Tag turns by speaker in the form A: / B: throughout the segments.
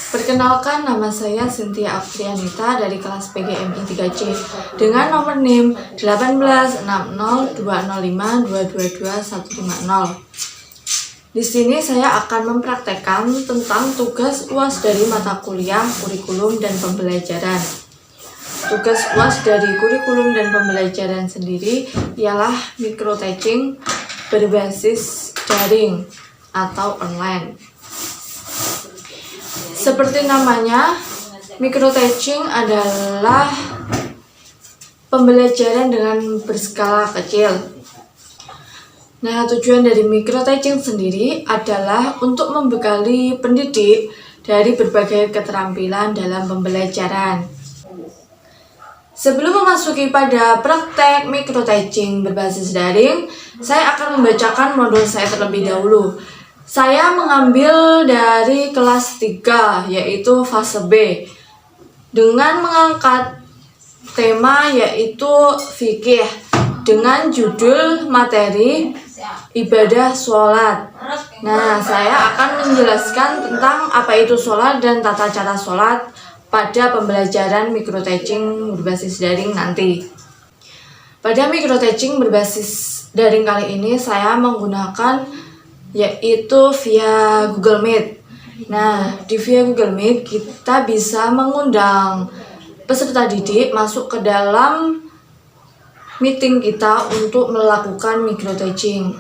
A: Perkenalkan, nama saya Cynthia Aprianita dari kelas PGMI 3C dengan nomor NIM 1860205222150. Di sini saya akan mempraktekkan tentang tugas UAS dari mata kuliah kurikulum dan pembelajaran. Tugas UAS dari kurikulum dan pembelajaran sendiri ialah micro-teaching berbasis daring atau online. Seperti namanya, micro-teaching adalah pembelajaran dengan berskala kecil. Nah, tujuan dari micro-teaching sendiri adalah untuk membekali pendidik dari berbagai keterampilan dalam pembelajaran. Sebelum memasuki pada praktek micro-teaching berbasis daring, saya akan membacakan modul saya terlebih dahulu. Saya mengambil dari kelas 3, yaitu fase B, dengan mengangkat tema yaitu fikih dengan judul materi ibadah sholat. Nah, saya akan menjelaskan tentang apa itu sholat dan tata cara sholat pada pembelajaran micro-teaching berbasis daring nanti. Pada micro-teaching berbasis daring kali ini saya menggunakan yaitu via Google Meet. Nah, di via Google Meet kita bisa mengundang peserta didik masuk ke dalam meeting kita untuk melakukan micro-teaching,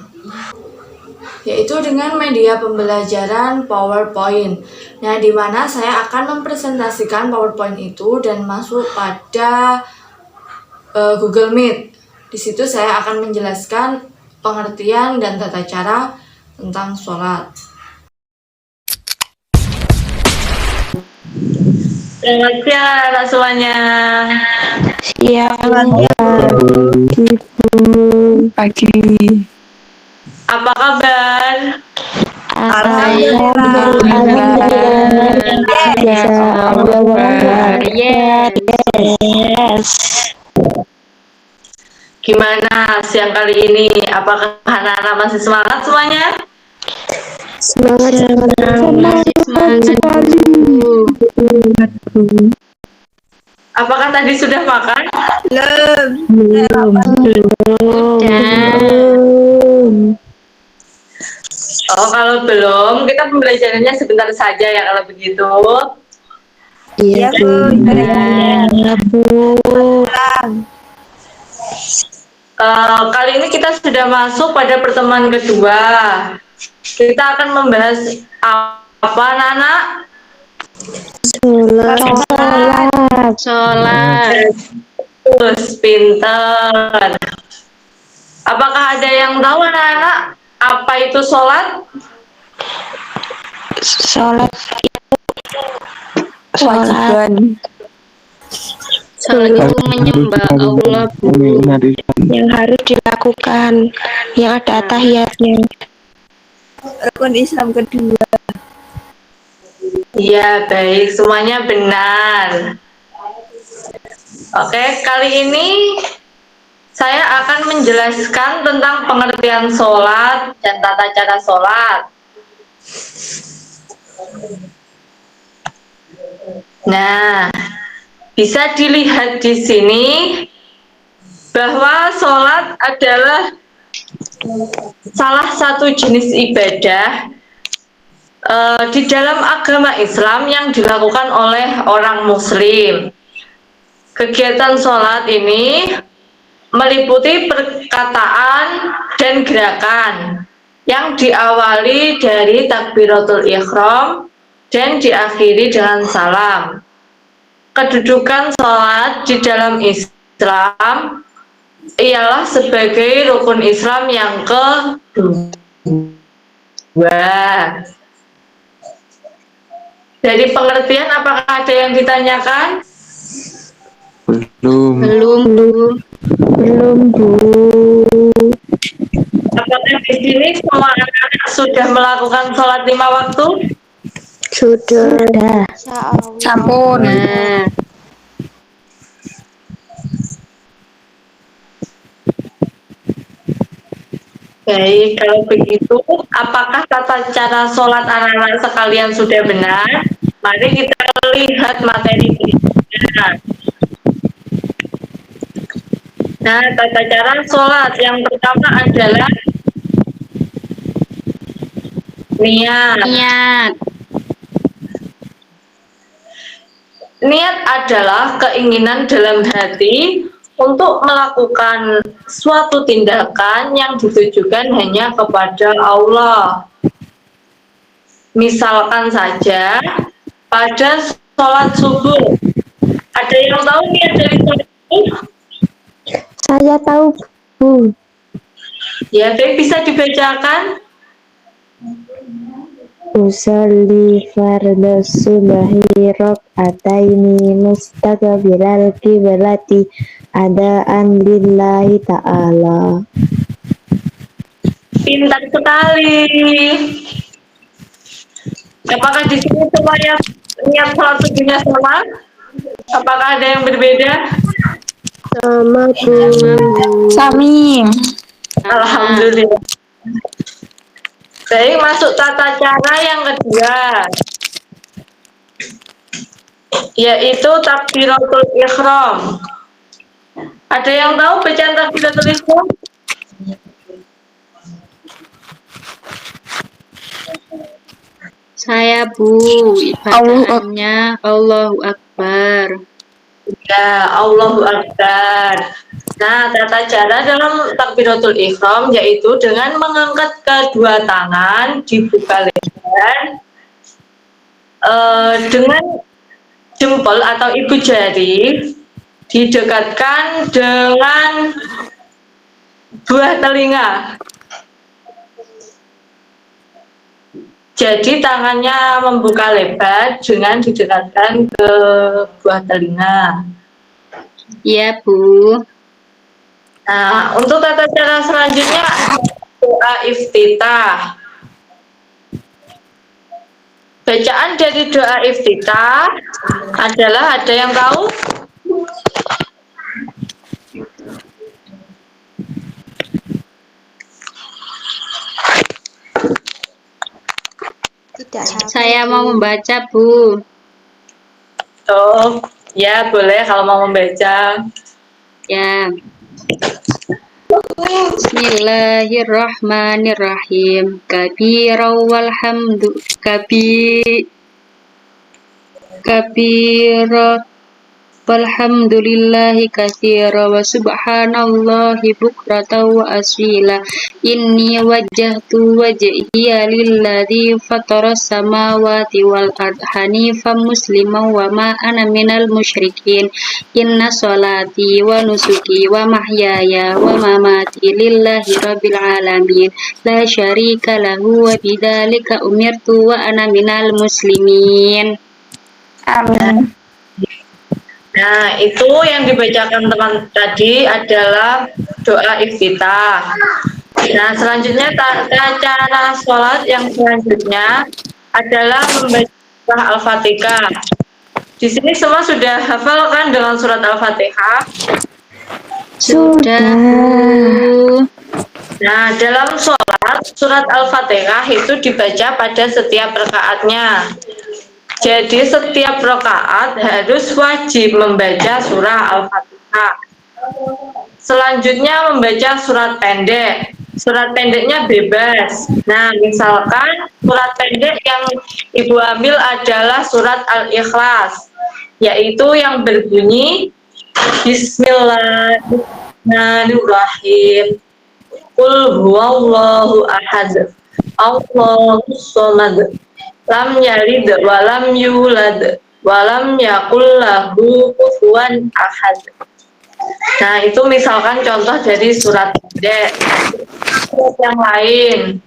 A: yaitu dengan media pembelajaran PowerPoint. Nah, di mana saya akan mempresentasikan PowerPoint itu dan masuk pada Google Meet. Di situ saya akan menjelaskan pengertian dan tata cara tentang sholat.
B: Selamat siang anak semuanya.
C: Siang, pagi.
B: Apa kabar?
C: Alhamdulillah. Yes.
B: Gimana siang kali ini? Apakah anak-anak masih semangat semuanya?
C: Semangat sekali.
B: Apakah tadi sudah makan?
C: Belum.
B: Oh, kalau belum, kita pembelajarannya sebentar saja ya kalau begitu.
C: Iya, Bu.
B: Kali ini kita sudah masuk pada pertemuan kedua. Kita akan membahas apa, anak-anak? Sholat. Terus pinter. Apakah ada yang tahu anak-anak apa itu sholat?
C: Sholat
D: itu menyembah Allah
C: yang harus dilakukan, yang ada tahiyatnya.
D: rukun Islam kedua.
B: Ya, baik, semuanya benar. Oke, kali ini saya akan menjelaskan tentang pengertian sholat dan tata cara sholat. Nah, bisa dilihat di sini bahwa sholat adalah salah satu jenis ibadah di dalam agama Islam yang dilakukan oleh orang Muslim. Kegiatan sholat ini meliputi perkataan dan gerakan yang diawali dari takbiratul ihram dan diakhiri dengan salam. Kedudukan sholat di dalam Islam ialah sebagai rukun Islam yang kedua. Dari pengertian, apakah ada yang ditanyakan?
D: Belum,
C: Bu.
B: Apakah di sini semua anak-anak sudah melakukan sholat 5 waktu?
C: Sudah.
D: Sampun.
B: Baik, kalau begitu, apakah tata cara sholat anak-anak sekalian sudah benar? Mari kita lihat materi berikutnya. Nah, tata cara sholat yang pertama adalah niat.
D: Niat.
B: Niat adalah keinginan dalam hati untuk melakukan suatu tindakan yang ditujukan hanya kepada Allah. Misalkan saja pada sholat subuh. Ada yang tahu niat dari sholat subuh?
C: Saya tahu, Bu.
B: Ya, baik, bisa dibacakan.
C: Usolli fardhu subhi rak'ataini mustaqbilal qiblati adaan lillahi ta'ala.
B: Pintar sekali. Apakah di sini semuanya niat sholat subuhnya sama? Apakah ada yang berbeda?
C: Sama, Bu.
D: Sami.
B: Alhamdulillah. Baik, masuk tata cara yang kedua, yaitu takbiratul ihram. Ada yang tahu bacaan takbiratul ihram?
D: Saya Bu. Bacaannya Allahu Akbar.
B: Ya, Allahu Akbar. Nah, tata cara dalam takbiratul ihram yaitu dengan mengangkat kedua tangan, dibuka lebar, dengan jempol atau ibu jari didekatkan dengan buah telinga. Jadi tangannya membuka lebar dengan didekatkan ke buah telinga.
D: Iya Bu.
B: Nah, untuk tata cara selanjutnya doa iftitah. Bacaan dari doa iftitah adalah, ada yang tahu?
D: Saya mau membaca Bu.
B: Oh, ya boleh kalau mau membaca.
D: Ya. Bismillahirrahmanirrahim. Kabira walhamdu kabira walhamdulillahi katsira wa subhanallahi bukratan wa asila. Inni wajjahtu wajhiya lilladzi fataras samawati wal ard hanifan musliman wa ma ana minal musyrikin. Inna sholati wa nusuki wa mahyaya wa mamati lillahi rabbil alamin la syarika lahu wa bidzalika umirtu wa ana minal muslimin.
C: Amin.
B: Nah, itu yang dibacakan teman tadi adalah doa iftitah. Nah, selanjutnya tata cara sholat yang selanjutnya adalah membaca surah Al-Fatihah. Di sini semua sudah hafal kan dengan surat Al-Fatihah?
D: Sudah Bu.
B: Nah, dalam sholat, surat Al-Fatihah itu dibaca pada setiap rakaatnya. Jadi setiap rakaat harus wajib membaca surah Al-Fatihah. Selanjutnya membaca surat pendek. Surat pendeknya bebas. Nah, misalkan surat pendek yang Ibu ambil adalah surat Al-Ikhlas, yaitu yang berbunyi Bismillahirrahmanirrahim. Qul huwallahu ahad. Allahus samad. Lam yalid wa lam yulad wa lam yakul lahu kufuwan ahad. Nah, itu misalkan contoh dari surat pendek. Surat yang lain.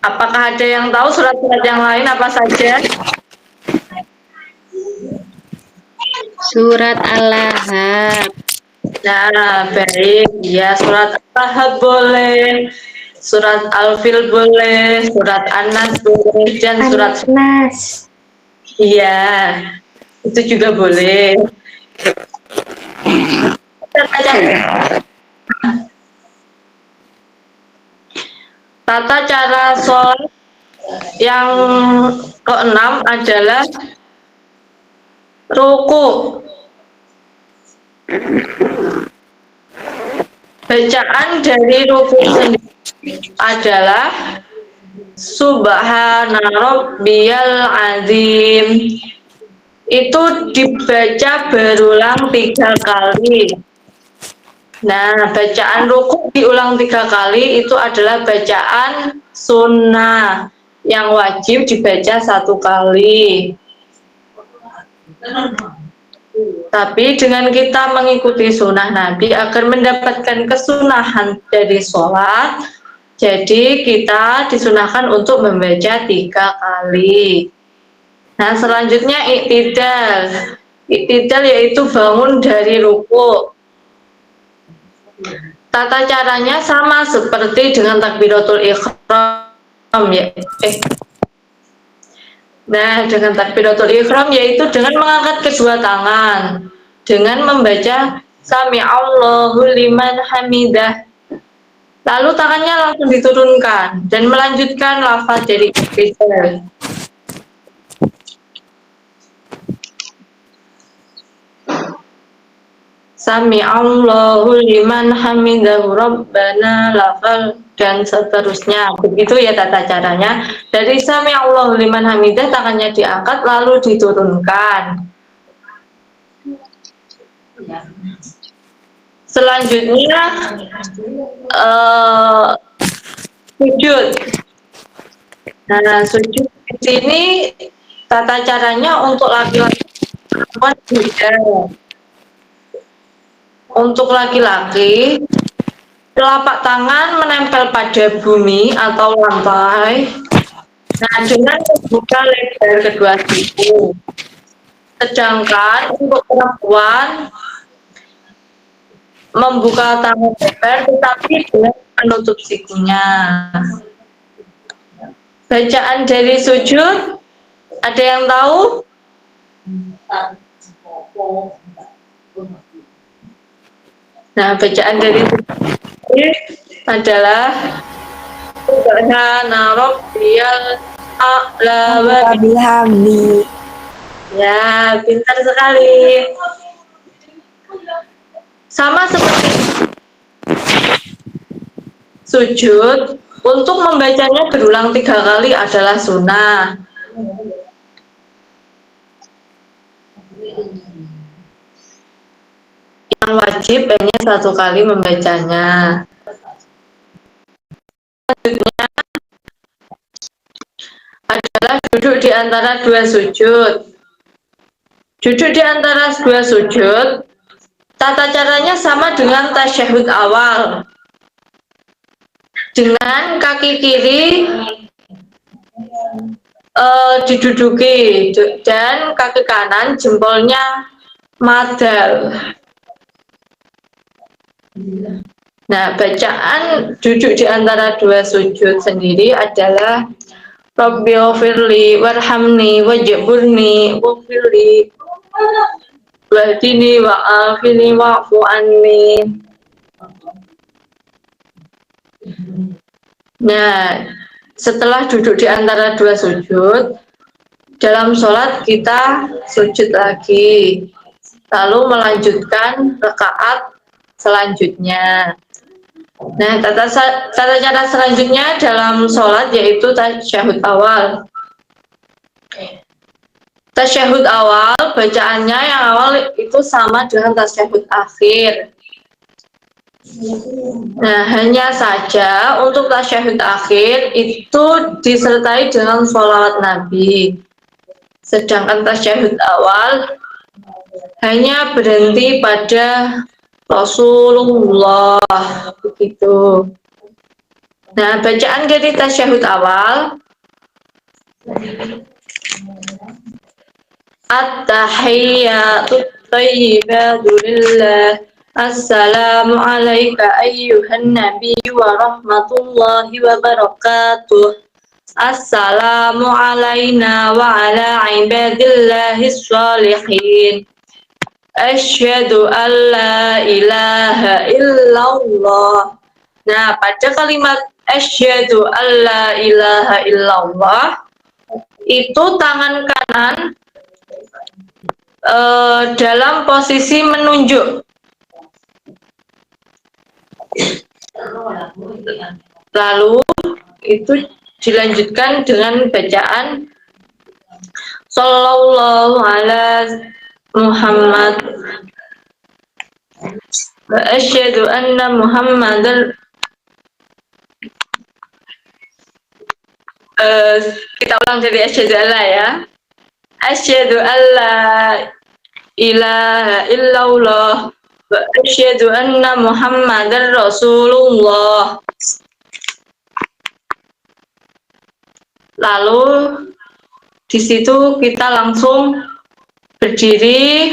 B: Apakah ada yang tahu surat-surat yang lain apa saja?
D: Surat Al-Lahab.
B: Nah, baik. Ya, surat Al-Lahab boleh. Surat Al-Fil boleh, surat An-Nas boleh, dan surat
C: Nas.
B: Iya, itu juga boleh. Tata cara sholat yang keenam adalah ruku. Bacaan dari ruku sendiri adalah Subhana Rabbiyal Azim. Itu dibaca berulang 3 kali. Nah, bacaan ruku diulang 3 kali itu adalah bacaan sunnah yang wajib dibaca 1 kali. Tapi dengan kita mengikuti sunnah Nabi agar mendapatkan kesunahan dari sholat, jadi kita disunahkan untuk membaca 3 kali. Nah, selanjutnya iktidal. Iktidal yaitu bangun dari ruku. Tata caranya sama seperti dengan takbiratul ihram ya. Nah, dengan takbiratul ihram yaitu dengan mengangkat kedua tangan, dengan membaca Sami Allahu liman hamidah. Lalu tangannya langsung diturunkan dan melanjutkan lafaz dari iktidal. Sami Allahu liman hamidahu rabbana lakal, dan seterusnya. Begitu ya tata caranya. Dari Sami Allahu liman hamidah tangannya diangkat lalu diturunkan. Selanjutnya sujud. Nah, sujud di sini tata caranya untuk laki-laki beda. Untuk laki-laki, telapak tangan menempel pada bumi atau lantai. Nah, dengan membuka lebar kedua siku. Sedangkan untuk perempuan membuka tangan lebar tetapi dengan menutup sikunya. Bacaan dari sujud, ada yang tahu? Nah, bacaan dari sujud adalah Subhana Rabbiyal A'la wa
C: Bihamdi.
B: ya, pintar sekali. Sama seperti sujud, untuk membacanya berulang 3 kali adalah sunnah. Yang wajib hanya 1 kali membacanya. Selanjutnya adalah duduk di antara 2 sujud. Duduk di antara 2 sujud, tata caranya sama dengan tasyahud awal. Dengan kaki kiri diduduki dan kaki kanan jempolnya madal. Nah, bacaan duduk di antara 2 sujud sendiri adalah Rabbighfirli warhamni wajburni waghfirli wahdini wa'afini wa'fu anni. Nah, setelah duduk di antara 2 sujud, dalam sholat kita sujud lagi, lalu melanjutkan rakaat selanjutnya. Nah, tata cara selanjutnya dalam sholat yaitu tasyahud awal. Tasyahud awal, bacaannya yang awal itu sama dengan tasyahud akhir. Nah, hanya saja untuk tasyahud akhir itu disertai dengan sholawat Nabi. Sedangkan tasyahud awal hanya berhenti pada Rasulullah, begitu. Nah, bacaan dari tasyahud awal, At-tahiyyatu thayyibatu lillah. Assalamu alayka ayyuhan nabiyyu wa rahmatullahi wa barakatuh. Assalamu alayna wa ala ibadillahis sholihin. Asyhadu an la ilaha illallah. Nah, pada kalimat asyhadu an la ilaha illallah itu tangan kanan dalam posisi menunjuk. Lalu itu dilanjutkan dengan bacaan Sallallahu ala Muhammad wa asyhadu anna Muhammadar kita ulang jadi asyhadu alla ya. Asyhadu alla ilaha illallah wa asyhadu anna Muhammadar Rasulullah. Lalu di situ kita langsung berdiri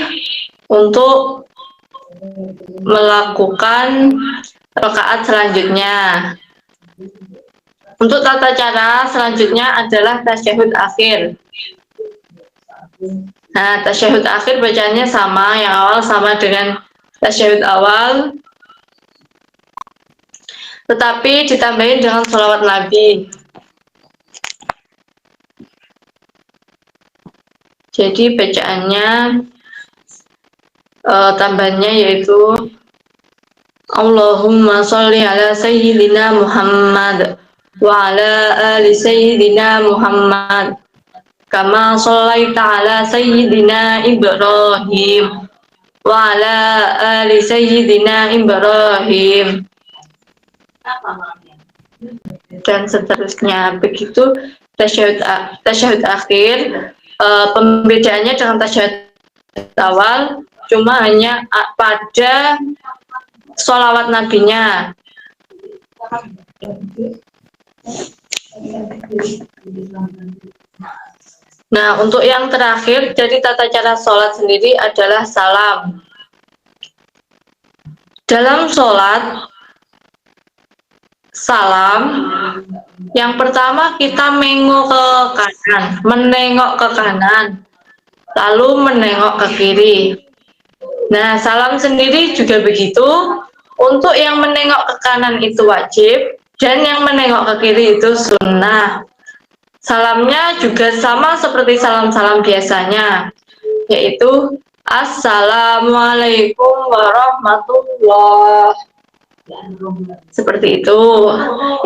B: untuk melakukan rakaat selanjutnya. Untuk tata cara selanjutnya adalah tasyahud akhir. Nah, tasyahud akhir bacaannya sama, yang awal sama dengan tasyahud awal, tetapi ditambahin dengan sholawat Nabi. Jadi bacaannya tambahannya yaitu Allahumma sholli ala sayyidina Muhammad wa ala ali sayyidina Muhammad kama shallaita ala sayyidina Ibrahim wa ala ali sayyidina Ibrahim dan seterusnya. Begitu tasyahud akhir. Pembedaannya dengan tasyahud awal cuma hanya pada sholawat nabinya. Nah, untuk yang terakhir dari tata cara sholat sendiri adalah salam. Dalam sholat salam, yang pertama kita menengok ke kanan, lalu menengok ke kiri. Nah, salam sendiri juga begitu. Untuk yang menengok ke kanan itu wajib, dan yang menengok ke kiri itu sunnah. Salamnya juga sama seperti salam-salam biasanya, yaitu Assalamualaikum warahmatullah. Seperti itu.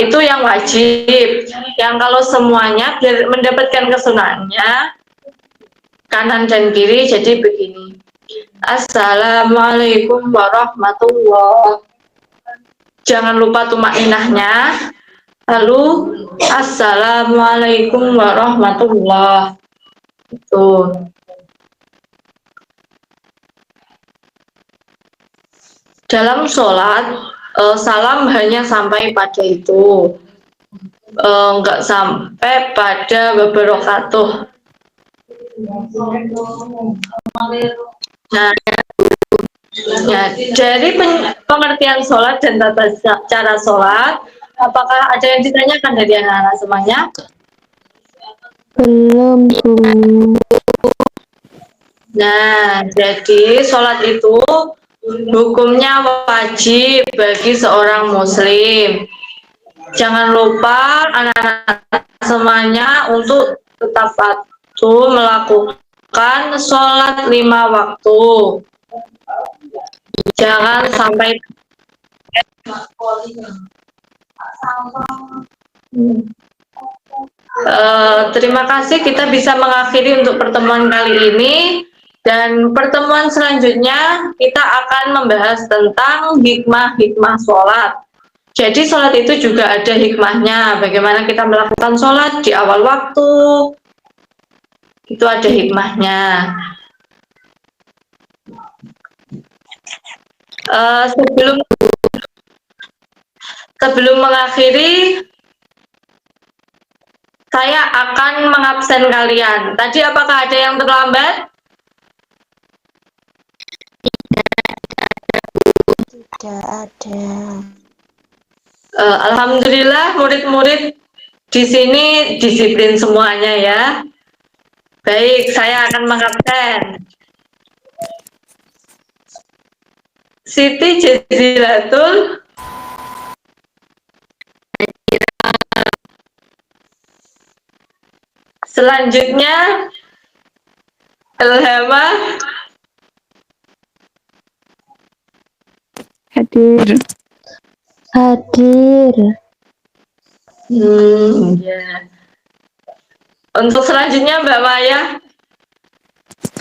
B: Itu yang wajib. Yang kalau semuanya biar mendapatkan kesunahannya kanan dan kiri jadi begini. Assalamualaikum warahmatullah. Jangan lupa tumakninahnya. Lalu Assalamualaikum warahmatullah. Itu. Dalam sholat salam hanya sampai pada itu, enggak sampai pada wabarakatuh. Nah, ya, dari pengertian sholat dan tata cara sholat, apakah ada yang ditanyakan dari anak-anak semuanya?
C: Belum, Bu.
B: Nah, jadi sholat itu hukumnya wajib bagi seorang muslim. Jangan lupa anak-anak semuanya untuk tetap patuh melakukan sholat 5 waktu. Jangan sampai terima kasih, kita bisa mengakhiri untuk pertemuan kali ini. Dan pertemuan selanjutnya kita akan membahas tentang hikmah-hikmah sholat. Jadi sholat itu juga ada hikmahnya. Bagaimana kita melakukan sholat di awal waktu, itu ada hikmahnya. Sebelum mengakhiri, saya akan mengabsen kalian. Tadi apakah ada yang terlambat?
C: Tidak ada.
B: Alhamdulillah murid-murid di sini disiplin semuanya ya. Baik, saya akan mengabsen. Siti Jazilatul Selanjutnya, Ilhama.
C: Hadir. Hadir.
B: Ya. Untuk selanjutnya Mbak Maya.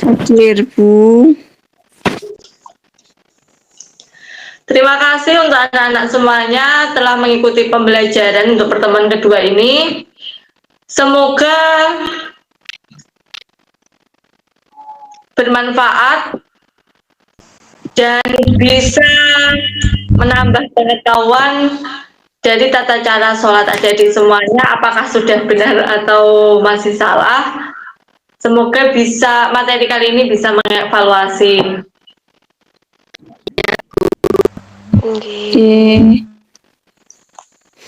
C: Hadir, Bu.
B: Terima kasih untuk anak-anak semuanya telah mengikuti pembelajaran untuk pertemuan kedua ini. Semoga bermanfaat dan bisa menambah pengetahuan dari tata cara sholat adik-adik semuanya, apakah sudah benar atau masih salah. Semoga materi kali ini bisa mengevaluasi.
C: Oke.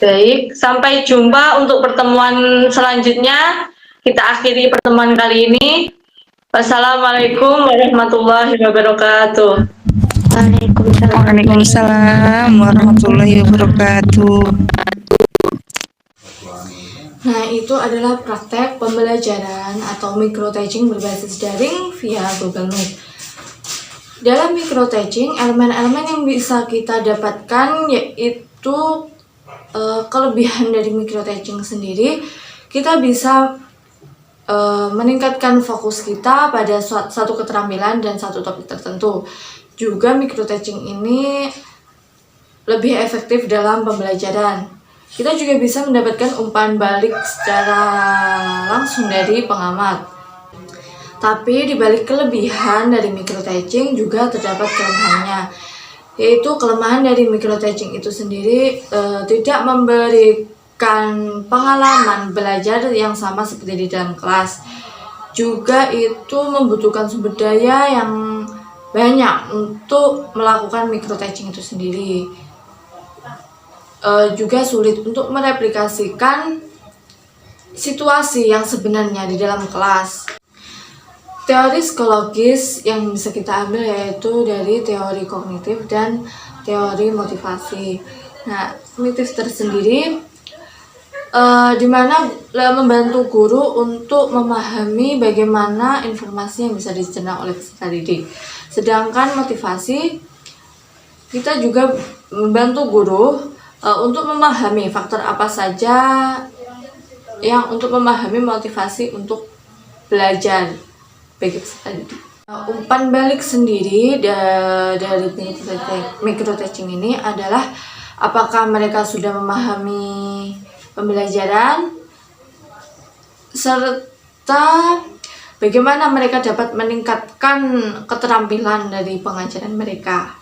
B: Baik, sampai jumpa untuk pertemuan selanjutnya. Kita akhiri pertemuan kali ini. Wassalamualaikum warahmatullahi wabarakatuh.
C: Waalaikumsalam warahmatullahi wabarakatuh.
A: Nah, itu adalah praktek pembelajaran atau micro teaching berbasis daring via Google Meet. Dalam micro teaching, elemen-elemen yang bisa kita dapatkan yaitu kelebihan dari micro teaching sendiri. Kita bisa meningkatkan fokus kita pada satu keterampilan dan satu topik tertentu. Juga micro teaching ini lebih efektif dalam pembelajaran. Kita juga bisa mendapatkan umpan balik secara langsung dari pengamat. Tapi di balik kelebihan dari micro teaching juga terdapat kelemahannya. Yaitu kelemahan dari micro teaching itu sendiri tidak memberikan pengalaman belajar yang sama seperti di dalam kelas. Juga itu membutuhkan sumber daya yang banyak untuk melakukan micro teaching itu sendiri. Juga sulit untuk mereplikasikan situasi yang sebenarnya di dalam kelas. Teori psikologis yang bisa kita ambil yaitu dari teori kognitif dan teori motivasi. Nah, kognitif tersendiri di mana membantu guru untuk memahami bagaimana informasi yang bisa dicerna oleh peserta didik. Sedangkan motivasi, kita juga membantu guru untuk memahami faktor apa saja yang untuk memahami motivasi untuk belajar bagi peserta didik. Umpan balik sendiri dari micro teaching ini adalah apakah mereka sudah memahami pembelajaran serta bagaimana mereka dapat meningkatkan keterampilan dari pengajaran mereka.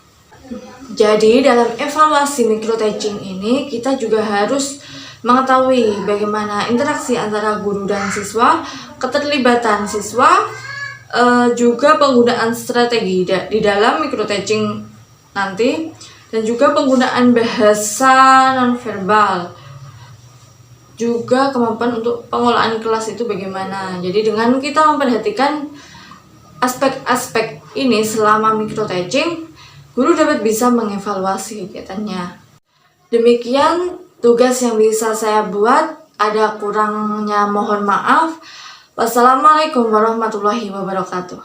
A: Jadi dalam evaluasi micro teaching ini kita juga harus mengetahui bagaimana interaksi antara guru dan siswa, keterlibatan siswa, juga penggunaan strategi di dalam micro teaching nanti, dan juga penggunaan bahasa nonverbal, juga kemampuan untuk pengolahan kelas itu bagaimana. Jadi dengan kita memperhatikan aspek-aspek ini selama micro teaching, guru dapat bisa mengevaluasi kegiatannya. Demikian tugas yang bisa saya buat, ada kurangnya mohon maaf. Wassalamualaikum warahmatullahi wabarakatuh.